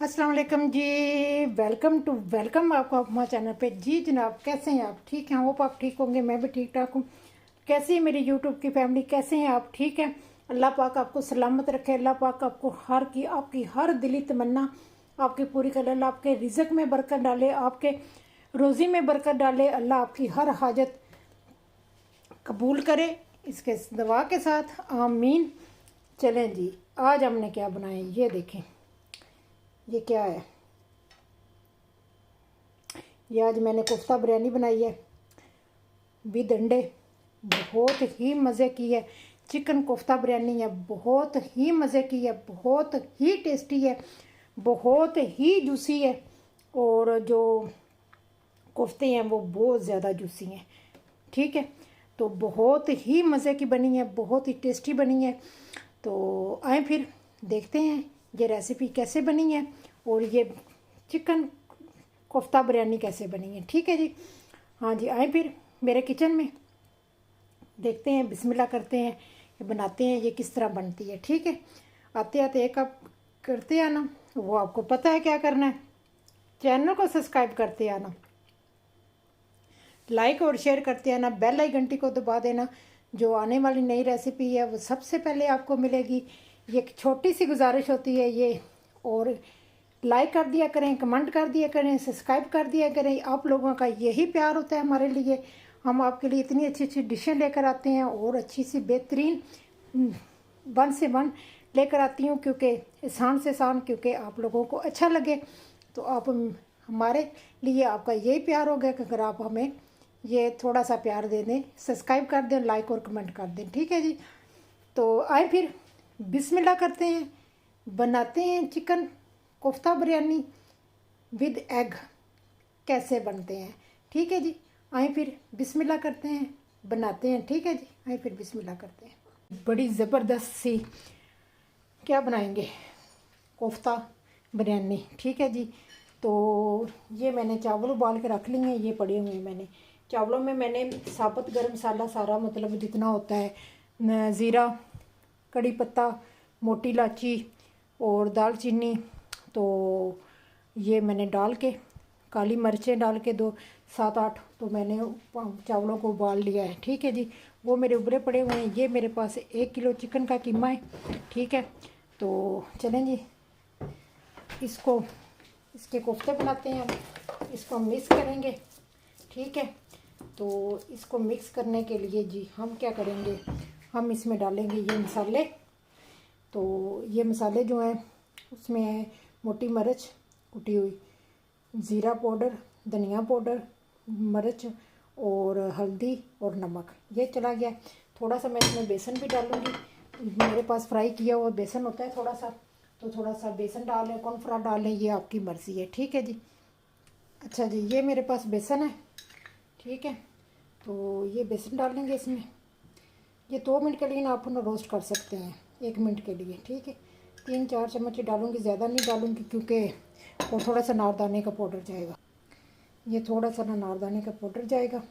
अस्सलाम वालेकुम जी। वेलकम आपको हमारे चैनल पे। जी जनाब, कैसे हैं आप? ठीक हैं? होप आप ठीक होंगे। मैं भी ठीक ठाक हूँ। कैसी है मेरी यूट्यूब की फैमिली? कैसे हैं आप? ठीक है। अल्लाह पाक आपको सलामत रखे। अल्लाह पाक आपको आपकी हर दिली तमन्ना आपकी पूरी करे। अल्लाह आपके रिज़्क में बरकत डाले, आपके रोज़ी में बरकत डाले। अल्लाह आपकी हर हाजत कबूल करे, इसके दुआ के साथ आमीन। चलें जी, आज हमने क्या बनाया ये देखें। ये क्या है? ये आज मैंने कोफ्ता बिरयानी बनाई है विद अंडे। बहुत ही मज़े की है। चिकन कोफ्ता बिरयानी है, बहुत ही मज़े की है, बहुत ही टेस्टी है, बहुत ही जूसी है। और जो कोफ्ते हैं वो बहुत ज़्यादा जूसी हैं। ठीक है, तो बहुत ही मज़े की बनी है, बहुत ही टेस्टी बनी है। तो आए फिर देखते हैं ये रेसिपी कैसे बनी है और ये चिकन कोफ्ता बिरयानी कैसे बनी है। ठीक है जी। हाँ जी, आए फिर मेरे किचन में देखते हैं, बिस्मिल्लाह करते हैं, ये बनाते हैं ये किस तरह बनती है। ठीक है, आते आते एक आप करते आना, वो आपको पता है क्या करना है। चैनल को सब्सक्राइब करते आना, लाइक और शेयर करते आना, बेल आई घंटी को दबा देना। जो आने वाली नई रेसिपी है वो सबसे पहले आपको मिलेगी। ये एक छोटी सी गुजारिश होती है ये। और लाइक कर दिया करें, कमेंट कर दिया करें, सब्सक्राइब कर दिया करें। आप लोगों का यही प्यार होता है हमारे लिए। हम आपके लिए इतनी अच्छी अच्छी डिशें लेकर आते हैं और अच्छी सी बेहतरीन वन से वन लेकर आती हूँ, क्योंकि आसान से आसान, क्योंकि आप लोगों को अच्छा लगे। तो आप हमारे लिए आपका यही प्यार हो गया कि अगर आप हमें ये थोड़ा सा प्यार दे दें, सब्सक्राइब कर दें, लाइक और कमेंट कर दें। ठीक है जी। तो आए फिर बिस्मिल्लाह करते हैं, बनाते हैं chicken kofta biryani with egg कैसे बनते हैं। ठीक है जी। आए फिर बिस्मिल्लाह करते हैं, बनाते हैं। ठीक है जी, आए फिर बिस्मिल्लाह करते हैं। बड़ी ज़बरदस्त सी क्या बनाएंगे, कोफ्ता बिरयानी। ठीक है जी। तो ये मैंने चावल उबाल के रख लिए हैं, ये पड़े हुए हैं। मैंने चावलों में मैंने साबुत गरम मसाला सारा, मतलब जितना होता है, ज़ीरा, कड़ी पत्ता, मोटी इलायची और दालचीनी, तो ये मैंने डाल के, काली मिर्चें डाल के 2 7 8, तो मैंने चावलों को उबाल लिया है। ठीक है जी, वो मेरे उबले पड़े हुए हैं। ये मेरे पास 1 किलो चिकन का कीमा है। ठीक है, तो चलें जी, इसके कोफ्ते बनाते हैं हम। इसको हम मिक्स करेंगे। ठीक है, तो इसको मिक्स करने के लिए जी हम क्या करेंगे, हम इसमें डालेंगे ये मसाले। तो ये मसाले जो हैं उसमें है मोटी मिर्च कुटी हुई, ज़ीरा पाउडर, धनिया पाउडर, मिर्च और हल्दी और नमक, ये चला गया। थोड़ा सा मैं इसमें बेसन भी डालूँगी। मेरे पास फ्राई किया हुआ बेसन होता है थोड़ा सा, तो थोड़ा सा बेसन डालें, कॉर्नफ्लोर डालें, ये आपकी मर्ज़ी है। ठीक है जी। अच्छा जी, ये मेरे पास बेसन है। ठीक है, तो ये बेसन डालेंगे इसमें। ये 2 मिनट के लिए ना आप उन्हें रोस्ट कर सकते हैं, 1 मिनट के लिए। ठीक है, 3 4 चम्मच डालूँगी, ज़्यादा नहीं डालूँगी, क्योंकि वो थोड़ा सा नारदाने का पाउडर जाएगा। ये थोड़ा सा ना नारदाने का पाउडर जाएगा,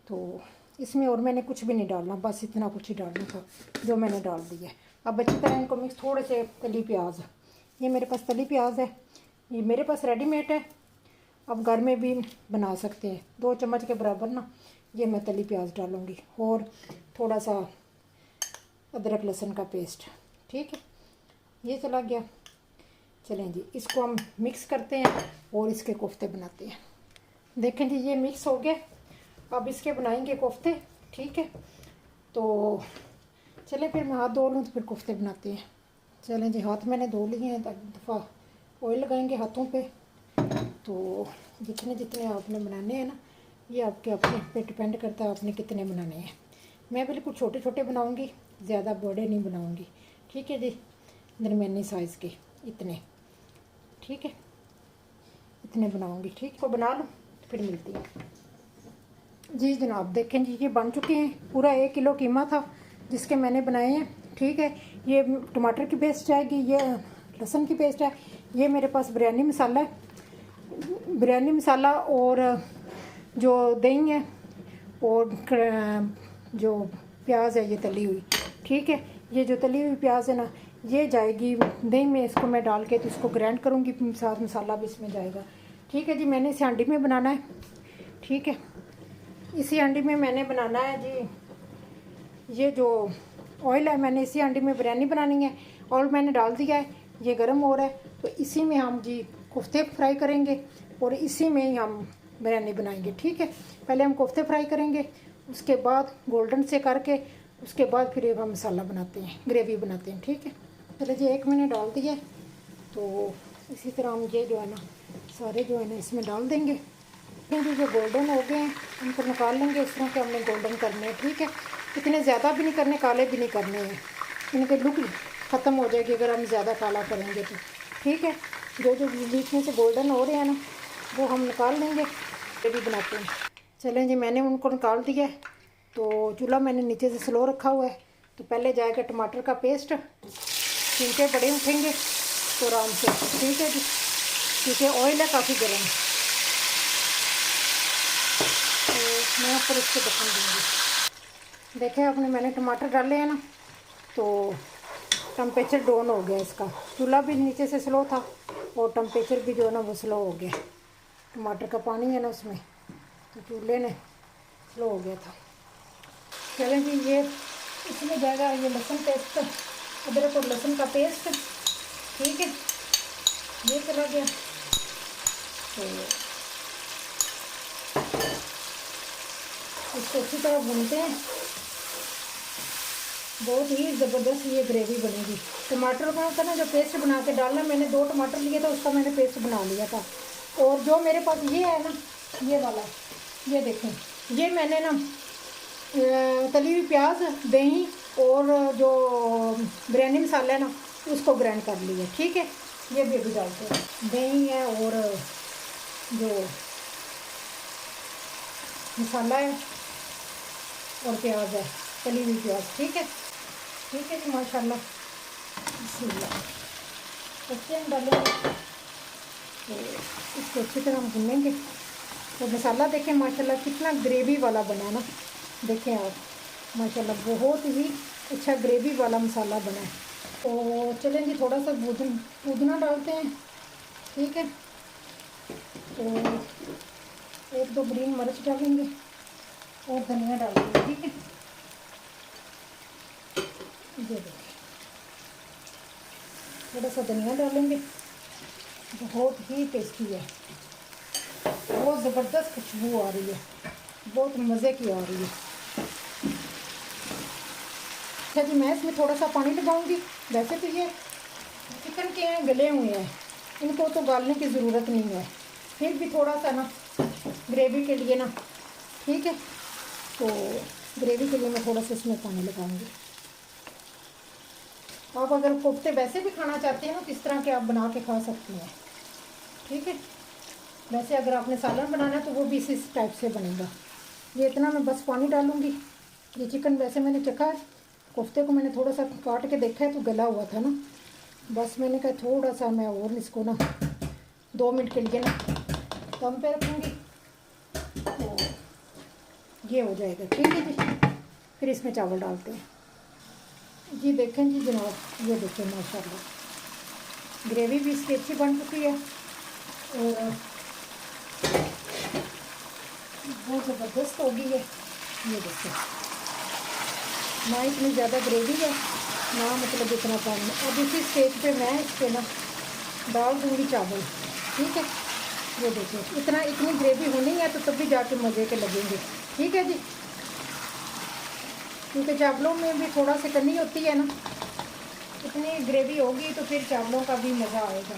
तो इसमें और मैंने कुछ भी नहीं डालना, बस इतना कुछ ही डालना था जो मैंने डाल दिया है। अब अच्छी तरह इनको मिक्स, थोड़े से तली प्याज, ये मेरे पास तली प्याज है, ये मेरे पास रेडीमेड है, अब घर में भी बना सकते हैं। 2 चम्मच के बराबर ना ये मैं तली प्याज डालूँगी, और थोड़ा सा अदरक लहसुन का पेस्ट। ठीक है, ये चला गया। चलें जी, इसको हम मिक्स करते हैं और इसके कोफ्ते बनाते हैं। देखें जी, ये मिक्स हो गया। अब इसके बनाएंगे कोफ्ते। ठीक है, तो चलें फिर मैं हाथ धो लूँ तो फिर कोफ्ते बनाते हैं। चलें जी, हाथ मैंने धो लिए हैं, 1 दफ़ा ऑयल लगाएंगे हाथों पे। तो जितने जितने आपने बनाने हैं ना, ये आपके अपने पे डिपेंड करता है आपने कितने बनाने हैं। मैं बिल्कुल छोटे छोटे बनाऊंगी, ज़्यादा बड़े नहीं बनाऊंगी। ठीक है जी, दरमियानी साइज़ के इतने। ठीक है, इतने बनाऊंगी। ठीक, को बना लूँ फिर मिलती है जी। जनाब देखें जी, ये बन चुके हैं। पूरा 1 किलो कीमा था जिसके मैंने बनाए हैं। ठीक है, ये टमाटर की पेस्ट जाएगी, ये लहसुन की पेस्ट है, ये मेरे पास बिरयानी मसाला है, बिरयानी मसाला, और जो दही है, और जो प्याज है ये तली हुई। ठीक है, ये जो तली हुई प्याज है ना, ये जाएगी दही में, इसको मैं डाल के तो इसको ग्राइंड करूँगी, साथ मसाला भी इसमें जाएगा। ठीक है जी, मैंने इसे हांडी में बनाना है। ठीक है, इसी हांडी में मैंने बनाना है जी। ये जो ऑयल है मैंने इसी हांडी में बिरयानी बनानी है। ऑयल मैंने डाल दिया है, ये गर्म हो रहा है, तो इसी में हम जी कोफ्ते फ्राई करेंगे और इसी में ही हम बिरयानी बनाएंगे। ठीक है, पहले हम कोफ्ते फ्राई करेंगे, उसके बाद गोल्डन से करके उसके बाद फिर हम मसाला बनाते हैं, ग्रेवी बनाते हैं। ठीक है, चलो जी, एक मैंने डाल दिया है, तो इसी तरह हम ये जो है ना सारे जो है ना इसमें डाल देंगे। क्योंकि जो गोल्डन हो गए हैं उनको निकाल लेंगे, इस तरह के हमने गोल्डन करने हैं। ठीक है, इतने ज़्यादा भी नहीं करने, काले भी नहीं करने हैं, इनके लुक ख़त्म हो जाएगी अगर हम ज़्यादा काला करेंगे तो। ठीक है, जो जो बीच में से गोल्डन हो रहे हैं ना वो हम निकाल लेंगे, ये भी बनाते हैं। चलें जी, मैंने उनको निकाल दिया है, तो चूल्हा मैंने नीचे से स्लो रखा हुआ है। तो पहले जाएगा टमाटर का पेस्ट, छिलके बड़े उठेंगे तो आराम से। ठीक है जी, क्योंकि ऑयल है काफ़ी गर्म, तो मैं ऊपर इसको ढक्कन दूँगी। देखें आपने, मैंने टमाटर डाले हैं ना, तो टेम्परेचर डाउन हो गया इसका। चूल्हा भी नीचे से स्लो था और टेम्परेचर भी जो है ना वो स्लो हो गया। टमाटर का पानी है ना उसमें, तो चूल्हे ने स्लो हो गया था। चलें जी, ये इसमें जाएगा ये लहसुन पेस्ट, अदरक और लहसुन का पेस्ट। ठीक है, ये चला गया, तो इसको अच्छी तरह भूनते हैं। बहुत ही ज़बरदस्त ये ग्रेवी बनेगी। टमाटर का ना जो पेस्ट बना के डालना, मैंने 2 टमाटर लिए था, उसका मैंने पेस्ट बना लिया था। और जो मेरे पास ये है ना, ये वाला, ये देखें, ये मैंने ना तली हुई प्याज, दही और जो बिरयानी मसाला है ना उसको ग्राइंड कर लिया। ठीक है, ये भी अभी डालते हैं। दही है और जो मसाला है और प्याज है, तली हुई प्याज। ठीक है, ठीक है जी, माशाल्लाह। बिस्मिल्लाह, कच्चे हम डालेंगे तो इसको अच्छी तरह हम भूनेंगे। तो मसाला देखें माशाल्लाह कितना ग्रेवी वाला बना ना, देखें आप, माशाल्लाह बहुत ही अच्छा ग्रेवी वाला मसाला बना है। तो चलें जी, थोड़ा सा पुदीना डालते हैं। ठीक है, तो 1-2 ग्रीन मिर्च डालेंगे और धनिया डालेंगे। ठीक है, ये देखिए, थोड़ा सा धनिया डालेंगे, बहुत ही टेस्टी है, बहुत ज़बरदस्त खुशबू आ रही है, बहुत मज़े की आ रही है। अच्छा जी, मैं इसमें थोड़ा सा पानी लगाऊंगी। वैसे तो ये चिकन के हैं, गले हुए हैं, इनको तो गालने की ज़रूरत नहीं है, फिर भी थोड़ा सा ना ग्रेवी के लिए ना। ठीक है, तो ग्रेवी के लिए मैं थोड़ा सा इसमें पानी लगाऊंगी। आप अगर कोफ्ते वैसे भी खाना चाहते हैं ना तो इस तरह के आप बना के खा सकते हैं। ठीक है, वैसे अगर आपने सालन बनाना है तो वो भी इसी टाइप से बनेगा। ये इतना मैं बस पानी डालूँगी। ये चिकन वैसे मैंने चखा है, कोफ्ते को मैंने थोड़ा सा काट के देखा है तो गला हुआ था ना, बस मैंने कहा थोड़ा सा मैं और इसको ना 2 मिनट के लिए ना दम पे रखूँगी, तो ये हो जाएगा। ठीक है जी, फिर इसमें चावल डालते हैं जी। देखें जी जनाब, ये देखें माशाल्लाह ग्रेवी भी इसकी अच्छी बन चुकी है और बहुत ज़बरदस्त हो गई है। ये देखें, ना इतनी ज़्यादा ग्रेवी है ना मतलब इतना पानी। अब इसी स्टेज पे मैं इस पर ना डाल दूँगी चावल। ठीक है, ये देखिए, इतनी ग्रेवी होनी है तो तभी जाके मज़े के लगेंगे। ठीक है जी, क्योंकि चावलों में भी थोड़ा सी कमी होती है ना, इतनी ग्रेवी होगी तो फिर चावलों का भी मज़ा आएगा।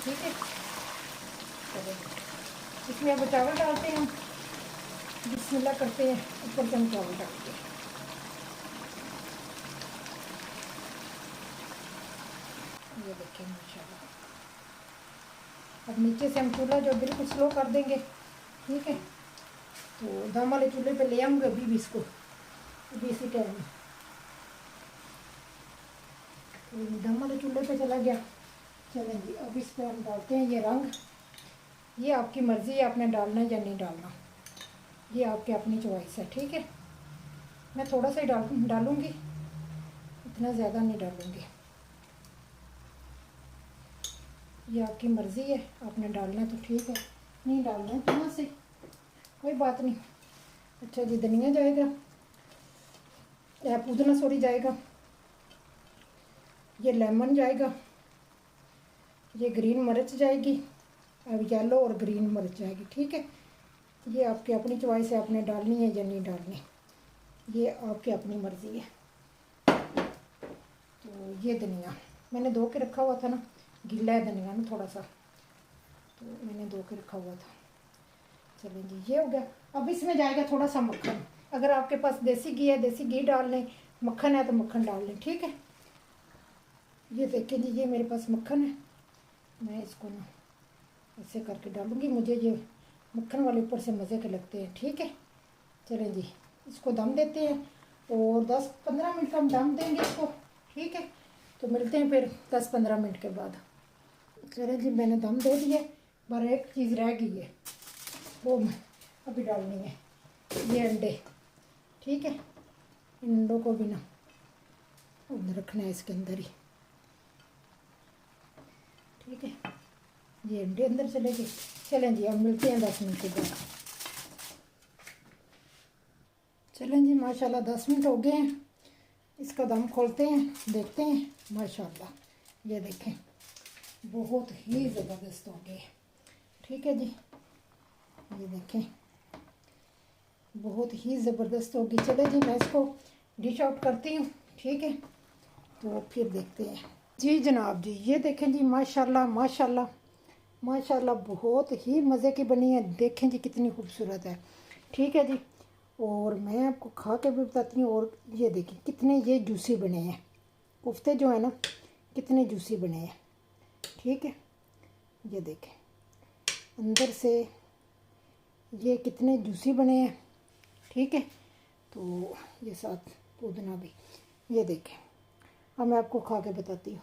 ठीक है, चलो इसमें अब चावल डालते हैं, बिस्मिल्लाह करते हैं, ऊपर से हम चावल डालते हैं। ये देखिए माशाल्लाह, अब नीचे से हम चूल्हा जो बिल्कुल स्लो कर देंगे। ठीक है, तो दम वाले चूल्हे पे ले आऊँगे अभी भी इसको, अभी इसी टाइम तो दम वाले चूल्हे पे चला गया। चलें जी, अब इस पर हम डालते हैं ये रंग। ये आपकी मर्ज़ी है, आपने डालना या नहीं डालना, ये आपकी अपनी चॉइस है। ठीक है, मैं थोड़ा सा ही डालूँगी, इतना ज़्यादा नहीं डालूँगी। ये आपकी मर्ज़ी है, आपने डालना है तो ठीक है, नहीं डालना है तो ना से कोई बात नहीं। अच्छा जी, धनिया जाएगा, पुदीना सॉरी जाएगा, ये लेमन जाएगा, ये ग्रीन मिर्च जाएगी, अब येलो और ग्रीन मिर्च जाएगी। ठीक है, ये आपकी अपनी चॉइस है, आपने डालनी है या नहीं डालनी, ये आपकी अपनी मर्ज़ी है। तो ये धनिया मैंने धो के रखा हुआ था ना, गीला है धनिया ना थोड़ा सा, तो मैंने धो के रखा हुआ था। चलिए जी, ये हो गया। अब इसमें जाएगा थोड़ा सा मक्खन। अगर आपके पास देसी घी है, देसी घी डाल लें, मक्खन है तो मक्खन डाल लें। ठीक है, ये देखिए जी, ये मेरे पास मक्खन है, मैं इसको ना ऐसे करके डालूंगी, मुझे ये मक्खन वाले ऊपर से मज़े के लगते हैं। ठीक है, चलें जी, इसको दम देते हैं और 10-15 मिनट का हम दम देंगे इसको। ठीक है, तो मिलते हैं फिर 10-15 मिनट के बाद। चलें जी, मैंने दम दे दिया, पर एक चीज़ रह गई है, वो मैं अभी डालनी है, ये अंडे। ठीक है, इन अंडों को भी ना रखना है इसके अंदर ही। ठीक है, ये अंडे अंदर चले गए। चलें जी, अब मिलते हैं 10 मिनट के बाद। चलें जी, माशाल्लाह 10 मिनट हो गए हैं, इसका दम खोलते हैं, देखते हैं। माशाल्लाह, ये देखें, बहुत ही ज़बरदस्त हो गए। ठीक है जी, ये देखें, बहुत ही ज़बरदस्त होगी। चले जी, मैं इसको डिश आउट करती हूँ। ठीक है, तो फिर देखते हैं जी। जनाब जी, ये देखें जी, माशाल्लाह माशाल्लाह माशाल्लाह, बहुत ही मज़े की बनी है। देखें जी, कितनी खूबसूरत है। ठीक है जी, और मैं आपको खा के भी बताती हूँ। और ये देखें कितने ये जूसी बने हैं, कोफ्ते जो है ना कितने जूसी बने हैं। ठीक है, ये देखें अंदर से ये कितने जूसी बने हैं। ठीक है, तो ये साथ पुदीना भी, ये देखें। अब मैं आपको खा के बताती हूँ।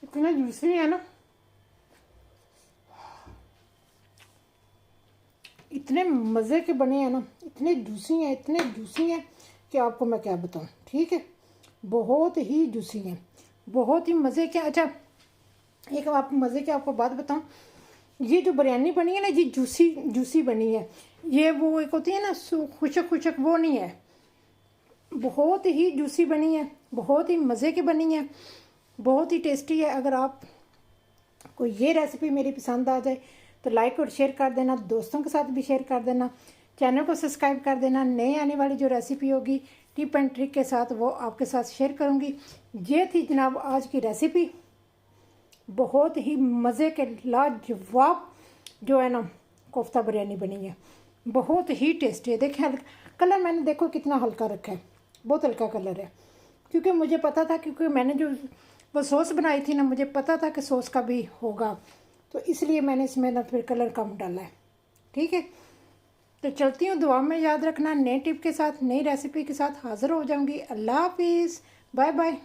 इतने जूसी है ना, इतने मज़े के बने हैं ना, इतने जूसी हैं, इतने जूसी हैं कि आपको मैं क्या बताऊं। ठीक है, बहुत ही जूसी हैं, बहुत ही मज़े के। अच्छा, एक आप मज़े की आपको बात बताऊं, ये जो बिरयानी बनी है ना, ये जूसी जूसी बनी है। ये वो एक होती है ना खुशक खुशक, वो नहीं है, बहुत ही जूसी बनी है, बहुत ही मज़े की बनी है, बहुत ही टेस्टी है। अगर आप को ये रेसिपी मेरी पसंद आ जाए तो लाइक और शेयर कर देना, दोस्तों के साथ भी शेयर कर देना, चैनल को सब्सक्राइब कर देना। नए आने वाली जो रेसिपी होगी टिप एंड ट्रिक के साथ, वो आपके साथ शेयर करूँगी। ये थी जनाब आज की रेसिपी, बहुत ही मज़े के लाजवाब जो है ना कोफ्ता बिरयानी बनी है, बहुत ही टेस्टी है। देखें कलर मैंने देखो कितना हल्का रखा है, बहुत हल्का कलर है, क्योंकि मुझे पता था, क्योंकि मैंने जो वो सॉस बनाई थी ना, मुझे पता था कि सॉस का भी होगा, तो इसलिए मैंने इसमें ना फिर कलर कम डाला है। ठीक है, तो चलती हूँ, दुआ में याद रखना। नए टिप के साथ, नई रेसिपी के साथ हाज़िर हो जाऊँगी। अल्लाह हाफिज़, बाय बाय।